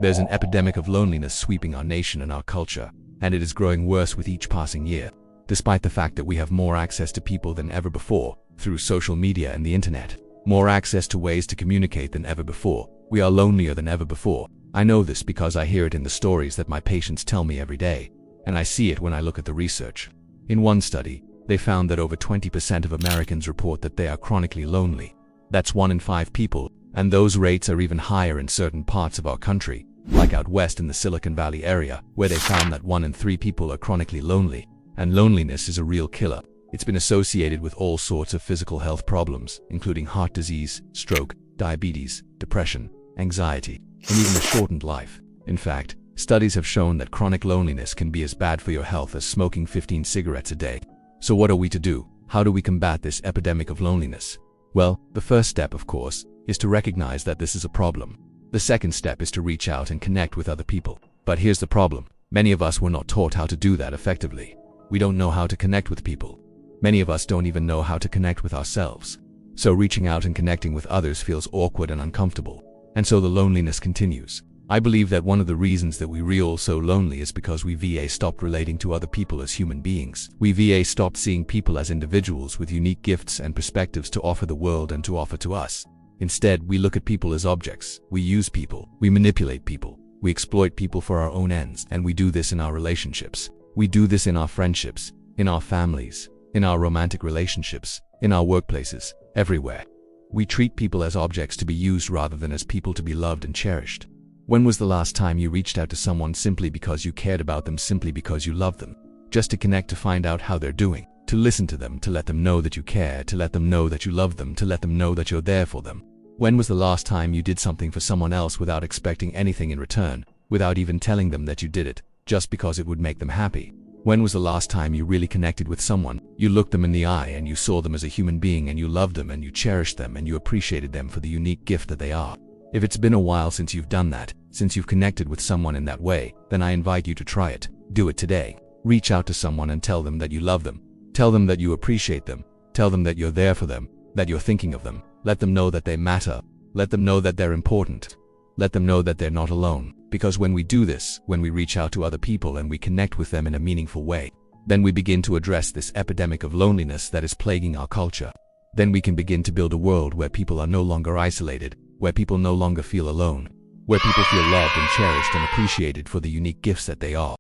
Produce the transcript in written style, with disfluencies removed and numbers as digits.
There's an epidemic of loneliness sweeping our nation and our culture, and it is growing worse with each passing year. Despite the fact that we have more access to people than ever before, through social media and the internet, more access to ways to communicate than ever before, we are lonelier than ever before. I know this because I hear it in the stories that my patients tell me every day, and I see it when I look at the research. In one study, they found that over 20% of Americans report that they are chronically lonely. That's 1 in 5 people, and those rates are even higher in certain parts of our country, like out west in the Silicon Valley area, where they found that 1 in 3 people are chronically lonely. And loneliness is a real killer. It's been associated with all sorts of physical health problems, including heart disease, stroke, diabetes, depression, anxiety, and even a shortened life. In fact, studies have shown that chronic loneliness can be as bad for your health as smoking 15 cigarettes a day. So what are we to do? How do we combat this epidemic of loneliness? Well, the first step, of course, is to recognize that this is a problem. The second step is to reach out and connect with other people. But here's the problem. Many of us were not taught how to do that effectively. We don't know how to connect with people. Many of us don't even know how to connect with ourselves. So reaching out and connecting with others feels awkward and uncomfortable. And so the loneliness continues. I believe that one of the reasons that we are all so lonely is because we stopped relating to other people as human beings. We stopped seeing people as individuals with unique gifts and perspectives to offer the world and to offer to us. Instead, we look at people as objects. We use people. We manipulate people. We exploit people for our own ends. And we do this in our relationships. We do this in our friendships, in our families, in our romantic relationships, in our workplaces, everywhere. We treat people as objects to be used rather than as people to be loved and cherished. When was the last time you reached out to someone simply because you cared about them, simply because you loved them? Just to connect, to find out how they're doing, to listen to them, to let them know that you care, to let them know that you love them, to let them know that you're there for them. When was the last time you did something for someone else without expecting anything in return, without even telling them that you did it, just because it would make them happy? When was the last time you really connected with someone? You looked them in the eye and you saw them as a human being, and you loved them and you cherished them and you appreciated them for the unique gift that they are. If it's been a while since you've done that, since you've connected with someone in that way, then I invite you to try it. Do it today. Reach out to someone and tell them that you love them. Tell them that you appreciate them. Tell them that you're there for them, that you're thinking of them. Let them know that they matter. Let them know that they're important. Let them know that they're not alone. Because when we do this, when we reach out to other people and we connect with them in a meaningful way, then we begin to address this epidemic of loneliness that is plaguing our culture. Then we can begin to build a world where people are no longer isolated, where people no longer feel alone, where people feel loved and cherished and appreciated for the unique gifts that they are.